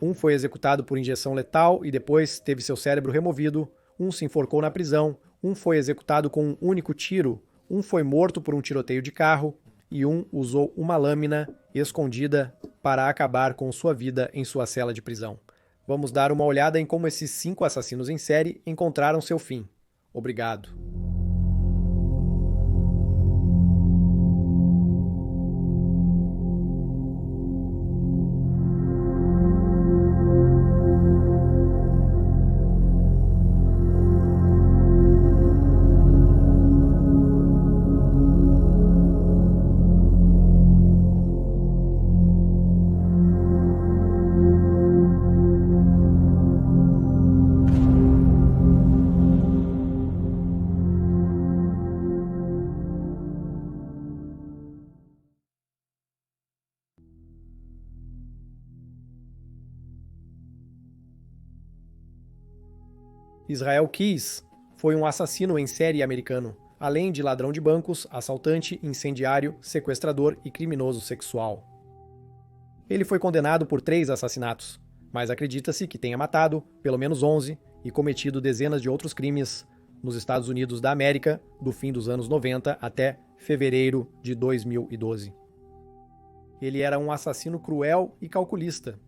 Um foi executado por injeção letal e depois teve seu cérebro removido. Um se enforcou na prisão. Um foi executado com um único tiro. Um foi morto por um tiroteio de carro. E um usou uma lâmina escondida para acabar com sua vida em sua cela de prisão. Vamos dar uma olhada em como esses 5 assassinos em série encontraram seu fim. Obrigado. Israel Keyes foi um assassino em série americano, além de ladrão de bancos, assaltante, incendiário, sequestrador e criminoso sexual. Ele foi condenado por 3 assassinatos, mas acredita-se que tenha matado pelo menos 11 e cometido dezenas de outros crimes nos Estados Unidos da América do fim dos anos 90 até fevereiro de 2012. Ele era um assassino cruel e calculista,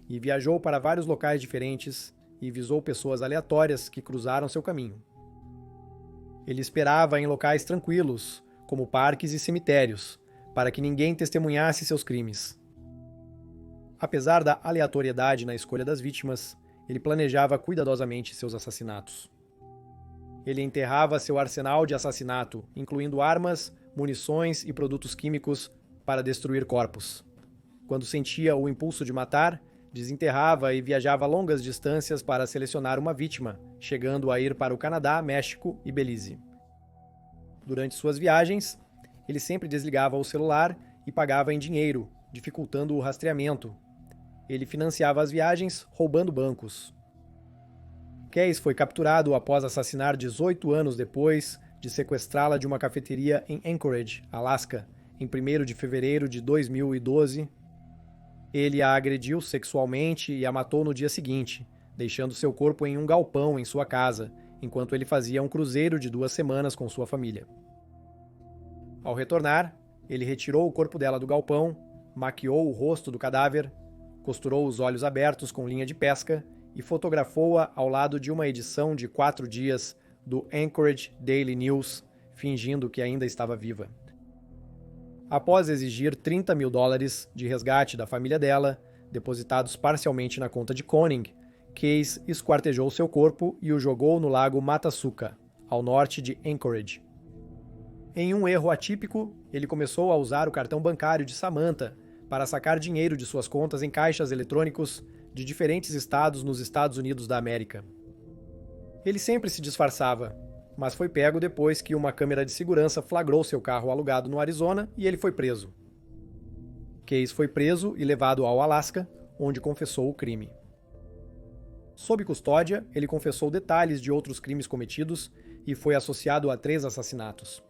e viajou para vários locais diferentes e visou pessoas aleatórias que cruzaram seu caminho. Ele esperava em locais tranquilos, como parques e cemitérios, para que ninguém testemunhasse seus crimes. Apesar da aleatoriedade na escolha das vítimas, ele planejava cuidadosamente seus assassinatos. Ele enterrava seu arsenal de assassinato, incluindo armas, munições e produtos químicos para destruir corpos. Quando sentia o impulso de matar, desenterrava e viajava longas distâncias para selecionar uma vítima, chegando a ir para o Canadá, México e Belize. Durante suas viagens, ele sempre desligava o celular e pagava em dinheiro, dificultando o rastreamento. Ele financiava as viagens roubando bancos. Keyes foi capturado após assassinar 18 anos depois de sequestrá-la de uma cafeteria em Anchorage, Alasca, em 1º de fevereiro de 2012. Ele a agrediu sexualmente e a matou no dia seguinte, deixando seu corpo em um galpão em sua casa, enquanto ele fazia um cruzeiro de 2 semanas com sua família. Ao retornar, ele retirou o corpo dela do galpão, maquiou o rosto do cadáver, costurou os olhos abertos com linha de pesca e fotografou-a ao lado de uma edição de 4 dias do Anchorage Daily News, fingindo que ainda estava viva. Após exigir $30 mil de resgate da família dela, depositados parcialmente na conta de Koenig, Keyes esquartejou seu corpo e o jogou no lago Matasuca, ao norte de Anchorage. Em um erro atípico, ele começou a usar o cartão bancário de Samantha para sacar dinheiro de suas contas em caixas eletrônicos de diferentes estados nos Estados Unidos da América. Ele sempre se disfarçava, mas foi pego depois que uma câmera de segurança flagrou seu carro alugado no Arizona e ele foi preso. Keyes foi preso e levado ao Alasca, onde confessou o crime. Sob custódia, ele confessou detalhes de outros crimes cometidos e foi associado a 3 assassinatos.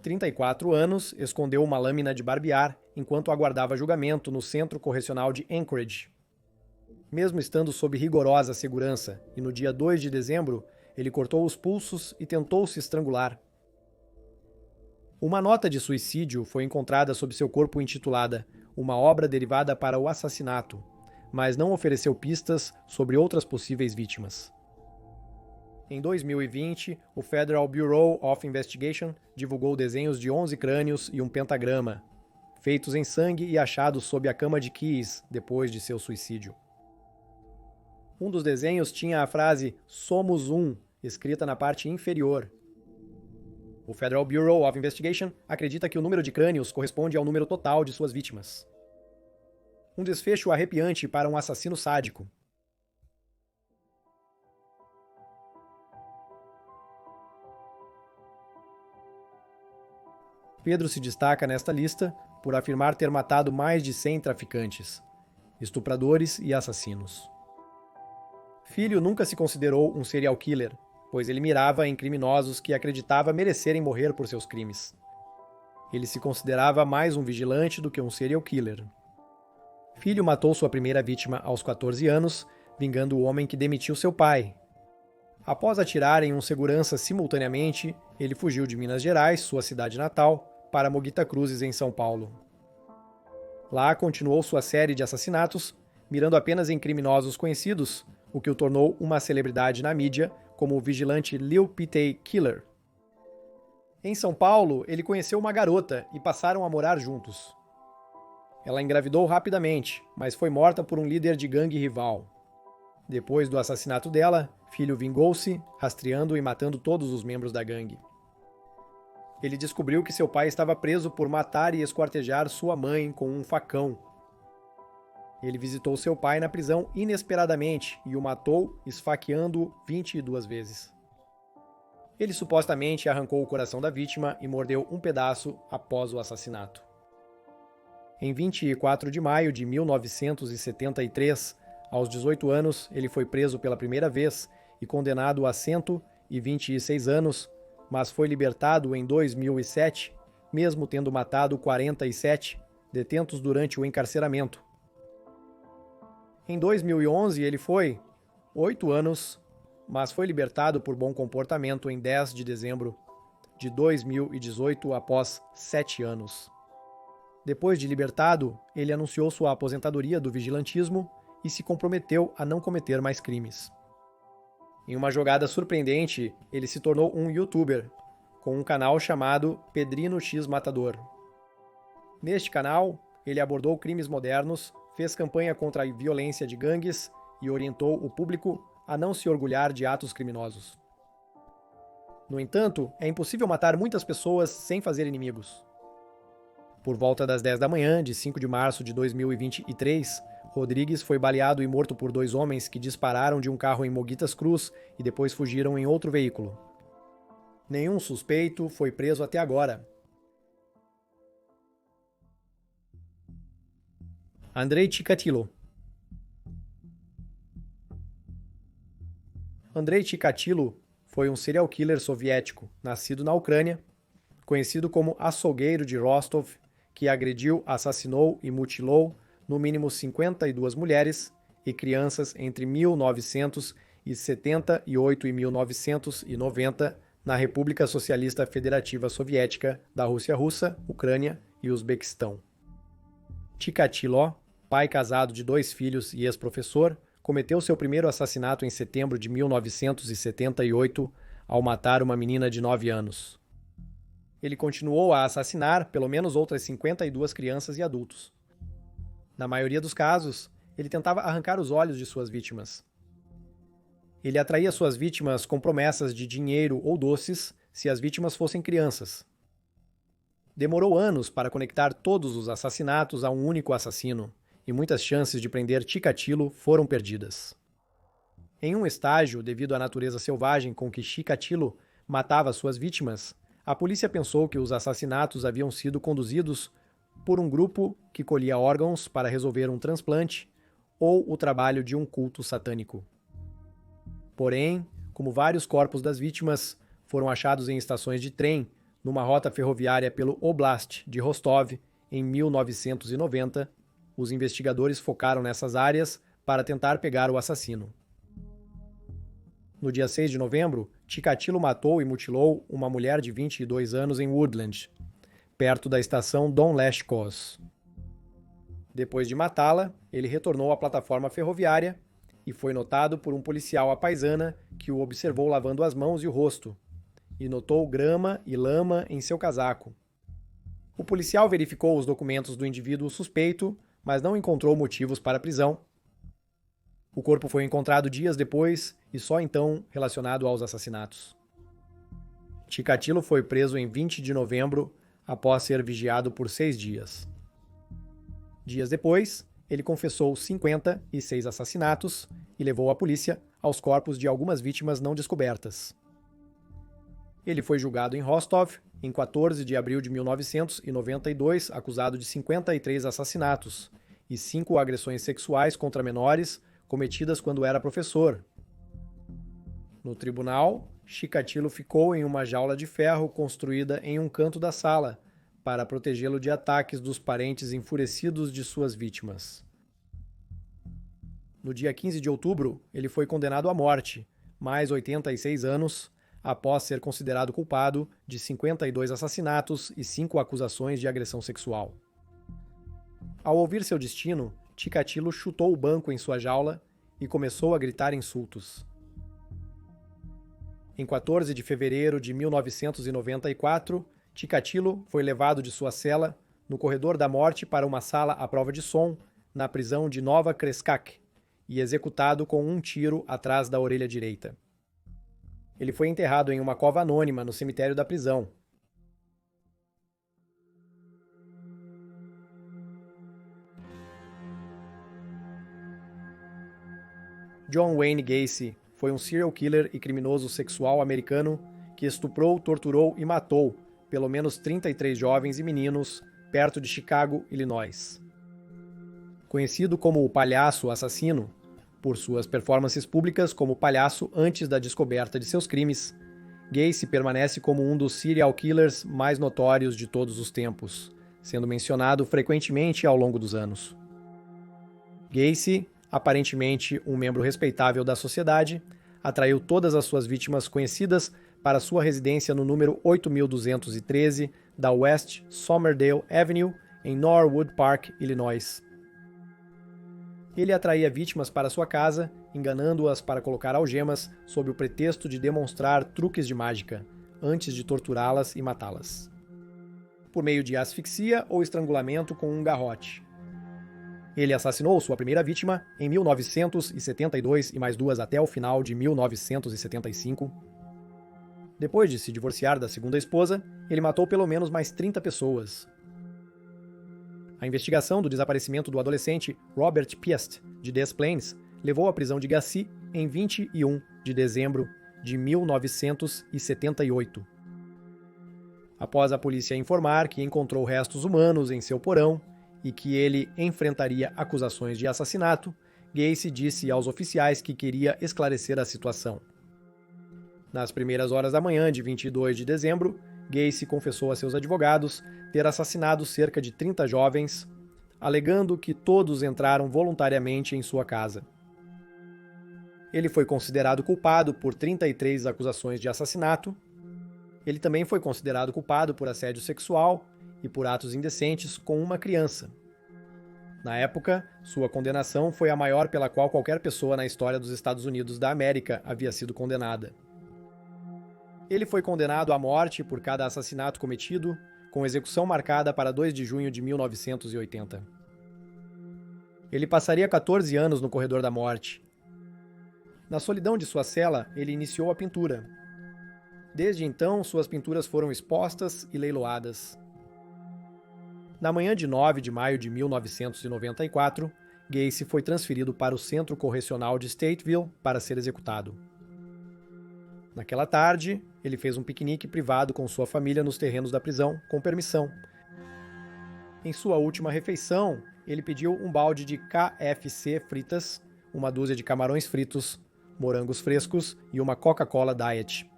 34 anos, escondeu uma lâmina de barbear enquanto aguardava julgamento no Centro Correcional de Anchorage. Mesmo estando sob rigorosa segurança, e no dia 2 de dezembro, ele cortou os pulsos e tentou se estrangular. Uma nota de suicídio foi encontrada sob seu corpo intitulada Uma obra derivada para o assassinato, mas não ofereceu pistas sobre outras possíveis vítimas. Em 2020, o Federal Bureau of Investigation divulgou desenhos de 11 crânios e um pentagrama, feitos em sangue e achados sob a cama de Keyes depois de seu suicídio. Um dos desenhos tinha a frase "Somos um" escrita na parte inferior. O Federal Bureau of Investigation acredita que o número de crânios corresponde ao número total de suas vítimas. Um desfecho arrepiante para um assassino sádico. Pedro se destaca nesta lista por afirmar ter matado mais de 100 traficantes, estupradores e assassinos. Filho nunca se considerou um serial killer, pois ele mirava em criminosos que acreditava merecerem morrer por seus crimes. Ele se considerava mais um vigilante do que um serial killer. Filho matou sua primeira vítima aos 14 anos, vingando o homem que demitiu seu pai. Após atirar em um segurança simultaneamente, ele fugiu de Minas Gerais, sua cidade natal, para Moguita Cruzes, em São Paulo. Lá continuou sua série de assassinatos, mirando apenas em criminosos conhecidos, o que o tornou uma celebridade na mídia como o vigilante Lil Pete Killer. Em São Paulo, ele conheceu uma garota e passaram a morar juntos. Ela engravidou rapidamente, mas foi morta por um líder de gangue rival. Depois do assassinato dela, filho vingou-se, rastreando e matando todos os membros da gangue. Ele descobriu que seu pai estava preso por matar e esquartejar sua mãe com um facão. Ele visitou seu pai na prisão inesperadamente e o matou, esfaqueando-o 22 vezes. Ele supostamente arrancou o coração da vítima e mordeu um pedaço após o assassinato. Em 24 de maio de 1973, aos 18 anos, ele foi preso pela primeira vez e condenado a 126 anos, mas foi libertado em 2007, mesmo tendo matado 47 detentos durante o encarceramento. Em 2011, ele foi 8 anos, mas foi libertado por bom comportamento em 10 de dezembro de 2018, após 7 anos. Depois de libertado, ele anunciou sua aposentadoria do vigilantismo e se comprometeu a não cometer mais crimes. Em uma jogada surpreendente, ele se tornou um youtuber, com um canal chamado Pedrino X Matador. Neste canal, ele abordou crimes modernos, fez campanha contra a violência de gangues e orientou o público a não se orgulhar de atos criminosos. No entanto, é impossível matar muitas pessoas sem fazer inimigos. Por volta das 10 da manhã de 5 de março de 2023, Rodrigues foi baleado e morto por 2 homens que dispararam de um carro em Moguitas Cruz e depois fugiram em outro veículo. Nenhum suspeito foi preso até agora. Andrei Chikatilo. Andrei Chikatilo foi um serial killer soviético, nascido na Ucrânia, conhecido como açougueiro de Rostov, que agrediu, assassinou e mutilou no mínimo 52 mulheres e crianças entre 1978 e 1990 na República Socialista Federativa Soviética da Rússia Russa, Ucrânia e Uzbequistão. Chikatilo, pai casado de 2 filhos e ex-professor, cometeu seu primeiro assassinato em setembro de 1978 ao matar uma menina de 9 anos. Ele continuou a assassinar pelo menos outras 52 crianças e adultos. Na maioria dos casos, ele tentava arrancar os olhos de suas vítimas. Ele atraía suas vítimas com promessas de dinheiro ou doces se as vítimas fossem crianças. Demorou anos para conectar todos os assassinatos a um único assassino, e muitas chances de prender Chikatilo foram perdidas. Em um estágio, devido à natureza selvagem com que Chikatilo matava suas vítimas, a polícia pensou que os assassinatos haviam sido conduzidos por um grupo que colhia órgãos para resolver um transplante ou o trabalho de um culto satânico. Porém, como vários corpos das vítimas foram achados em estações de trem numa rota ferroviária pelo Oblast de Rostov em 1990, os investigadores focaram nessas áreas para tentar pegar o assassino. No dia 6 de novembro, Chikatilo matou e mutilou uma mulher de 22 anos em Woodland, perto da estação Don Leshkos. Depois de matá-la, ele retornou à plataforma ferroviária e foi notado por um policial à paisana que o observou lavando as mãos e o rosto, e notou grama e lama em seu casaco. O policial verificou os documentos do indivíduo suspeito, mas não encontrou motivos para a prisão. O corpo foi encontrado dias depois e só então relacionado aos assassinatos. Chikatilo foi preso em 20 de novembro após ser vigiado por 6 dias. Dias depois, ele confessou 56 assassinatos e levou a polícia aos corpos de algumas vítimas não descobertas. Ele foi julgado em Rostov em 14 de abril de 1992, acusado de 53 assassinatos e 5 agressões sexuais contra menores cometidas quando era professor. No tribunal, Chikatilo ficou em uma jaula de ferro construída em um canto da sala para protegê-lo de ataques dos parentes enfurecidos de suas vítimas. No dia 15 de outubro, ele foi condenado à morte, mais 86 anos, após ser considerado culpado de 52 assassinatos e 5 acusações de agressão sexual. Ao ouvir seu destino, Chikatilo chutou o banco em sua jaula e começou a gritar insultos. Em 14 de fevereiro de 1994, Chikatilo foi levado de sua cela no corredor da morte para uma sala à prova de som na prisão de Nova Kreskak e executado com um tiro atrás da orelha direita. Ele foi enterrado em uma cova anônima no cemitério da prisão. John Wayne Gacy foi um serial killer e criminoso sexual americano que estuprou, torturou e matou pelo menos 33 jovens e meninos perto de Chicago, Illinois. Conhecido como o Palhaço Assassino, por suas performances públicas como palhaço antes da descoberta de seus crimes, Gacy permanece como um dos serial killers mais notórios de todos os tempos, sendo mencionado frequentemente ao longo dos anos. Gacy, aparentemente um membro respeitável da sociedade, atraiu todas as suas vítimas conhecidas para sua residência no número 8213 da West Somerdale Avenue, em Norwood Park, Illinois. Ele atraía vítimas para sua casa, enganando-as para colocar algemas sob o pretexto de demonstrar truques de mágica, antes de torturá-las e matá-las. Por meio de asfixia ou estrangulamento com um garrote. Ele assassinou sua primeira vítima em 1972 e mais duas até o final de 1975. Depois de se divorciar da segunda esposa, ele matou pelo menos mais 30 pessoas. A investigação do desaparecimento do adolescente Robert Piest, de Des Plaines, levou à prisão de Gacy em 21 de dezembro de 1978. Após a polícia informar que encontrou restos humanos em seu porão e que ele enfrentaria acusações de assassinato, Gacy disse aos oficiais que queria esclarecer a situação. Nas primeiras horas da manhã de 22 de dezembro, Gacy confessou a seus advogados ter assassinado cerca de 30 jovens, alegando que todos entraram voluntariamente em sua casa. Ele foi considerado culpado por 33 acusações de assassinato. Ele também foi considerado culpado por assédio sexual e por atos indecentes com uma criança. Na época, sua condenação foi a maior pela qual qualquer pessoa na história dos Estados Unidos da América havia sido condenada. Ele foi condenado à morte por cada assassinato cometido, com execução marcada para 2 de junho de 1980. Ele passaria 14 anos no corredor da morte. Na solidão de sua cela, ele iniciou a pintura. Desde então, suas pinturas foram expostas e leiloadas. Na manhã de 9 de maio de 1994, Gacy foi transferido para o Centro Correcional de Stateville para ser executado. Naquela tarde, ele fez um piquenique privado com sua família nos terrenos da prisão, com permissão. Em sua última refeição, ele pediu um balde de KFC fritas, uma dúzia de camarões fritos, morangos frescos e uma Coca-Cola Diet.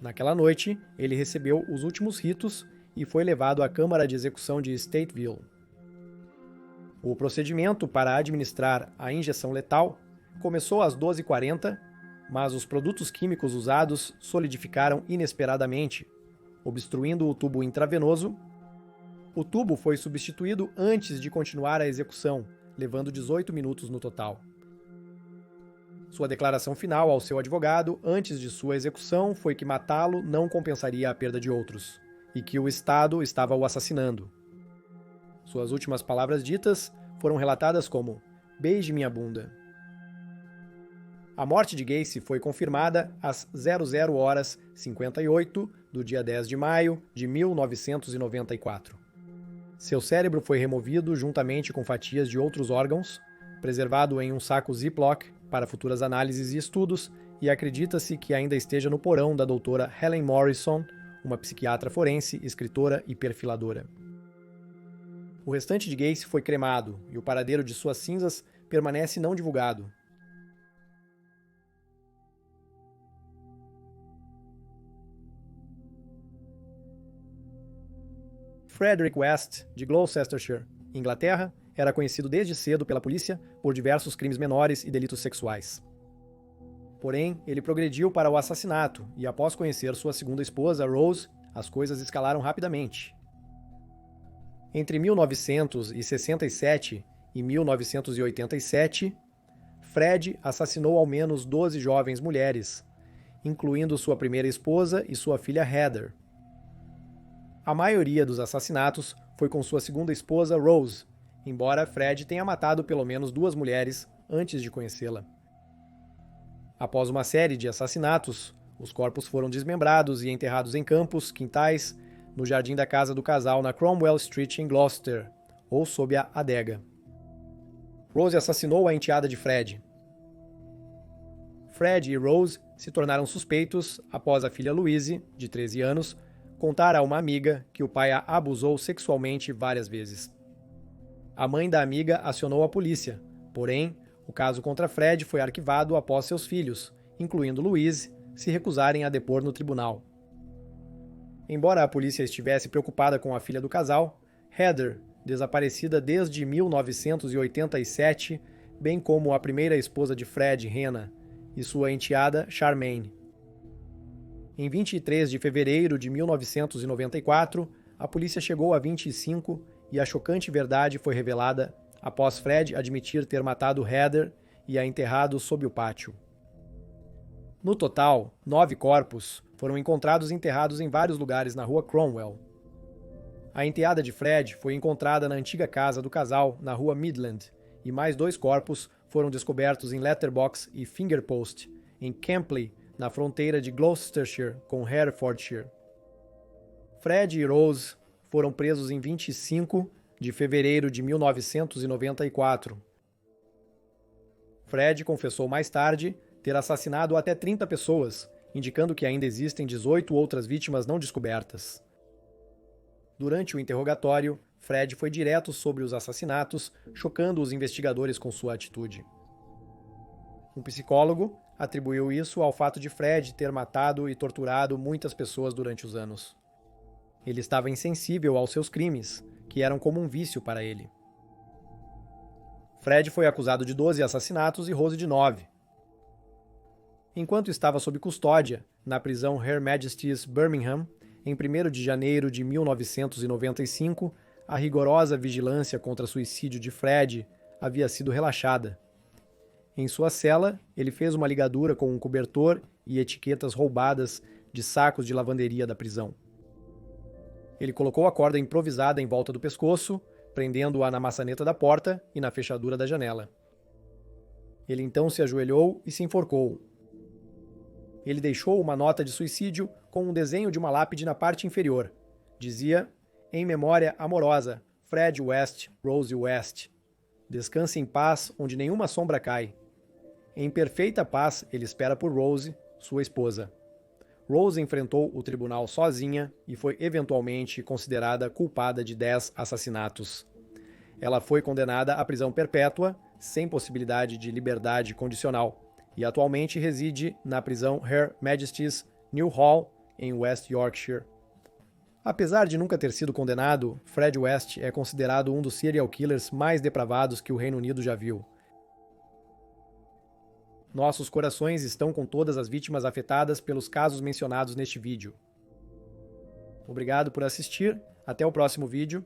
Naquela noite, ele recebeu os últimos ritos e foi levado à Câmara de Execução de Stateville. O procedimento para administrar a injeção letal começou às 12h40, mas os produtos químicos usados solidificaram inesperadamente, obstruindo o tubo intravenoso. O tubo foi substituído antes de continuar a execução, levando 18 minutos no total. Sua declaração final ao seu advogado antes de sua execução foi que matá-lo não compensaria a perda de outros, e que o Estado estava o assassinando. Suas últimas palavras ditas foram relatadas como "beije minha bunda". A morte de Gacy foi confirmada às 00h58 do dia 10 de maio de 1994. Seu cérebro foi removido juntamente com fatias de outros órgãos, preservado em um saco Ziploc para futuras análises e estudos, e acredita-se que ainda esteja no porão da doutora Helen Morrison, uma psiquiatra forense, escritora e perfiladora. O restante de Gacy foi cremado e o paradeiro de suas cinzas permanece não divulgado. Frederick West, de Gloucestershire, Inglaterra, era conhecido desde cedo pela polícia por diversos crimes menores e delitos sexuais. Porém, ele progrediu para o assassinato e, após conhecer sua segunda esposa, Rose, as coisas escalaram rapidamente. Entre 1967 e 1987, Fred assassinou ao menos 12 jovens mulheres, incluindo sua primeira esposa e sua filha Heather. A maioria dos assassinatos foi com sua segunda esposa, Rose, embora Fred tenha matado pelo menos 2 mulheres antes de conhecê-la. Após uma série de assassinatos, os corpos foram desmembrados e enterrados em campos, quintais, no jardim da casa do casal na Cromwell Street em Gloucester, ou sob a adega. Rose assassinou a enteada de Fred. Fred e Rose se tornaram suspeitos após a filha Louise, de 13 anos, contar a uma amiga que o pai a abusou sexualmente várias vezes. A mãe da amiga acionou a polícia, porém, o caso contra Fred foi arquivado após seus filhos, incluindo Louise, se recusarem a depor no tribunal. Embora a polícia estivesse preocupada com a filha do casal, Heather, desaparecida desde 1987, bem como a primeira esposa de Fred, Hannah, e sua enteada, Charmaine. Em 23 de fevereiro de 1994, a polícia chegou a 25 e a chocante verdade foi revelada após Fred admitir ter matado Heather e a enterrado sob o pátio. No total, 9 corpos foram encontrados enterrados em vários lugares na rua Cromwell. A enteada de Fred foi encontrada na antiga casa do casal, na rua Midland, e mais 2 corpos foram descobertos em Letterbox e Fingerpost, em Campley, na fronteira de Gloucestershire com Herefordshire. Fred e Rose foram presos em 25 de fevereiro de 1994. Fred confessou mais tarde ter assassinado até 30 pessoas, indicando que ainda existem 18 outras vítimas não descobertas. Durante o interrogatório, Fred foi direto sobre os assassinatos, chocando os investigadores com sua atitude. Um psicólogo atribuiu isso ao fato de Fred ter matado e torturado muitas pessoas durante os anos. Ele estava insensível aos seus crimes, que eram como um vício para ele. Fred foi acusado de 12 assassinatos e Rose de 9. Enquanto estava sob custódia, na prisão Her Majesty's Birmingham, em 1º de janeiro de 1995, a rigorosa vigilância contra suicídio de Fred havia sido relaxada. Em sua cela, ele fez uma ligadura com um cobertor e etiquetas roubadas de sacos de lavanderia da prisão. Ele colocou a corda improvisada em volta do pescoço, prendendo-a na maçaneta da porta e na fechadura da janela. Ele então se ajoelhou e se enforcou. Ele deixou uma nota de suicídio com um desenho de uma lápide na parte inferior. Dizia, em memória amorosa, Fred West, Rose West. Descanse em paz onde nenhuma sombra cai. Em perfeita paz ele espera por Rose, sua esposa. Rose enfrentou o tribunal sozinha e foi eventualmente considerada culpada de 10 assassinatos. Ela foi condenada à prisão perpétua, sem possibilidade de liberdade condicional, e atualmente reside na prisão Her Majesty's New Hall, em West Yorkshire. Apesar de nunca ter sido condenado, Fred West é considerado um dos serial killers mais depravados que o Reino Unido já viu. Nossos corações estão com todas as vítimas afetadas pelos casos mencionados neste vídeo. Obrigado por assistir, até o próximo vídeo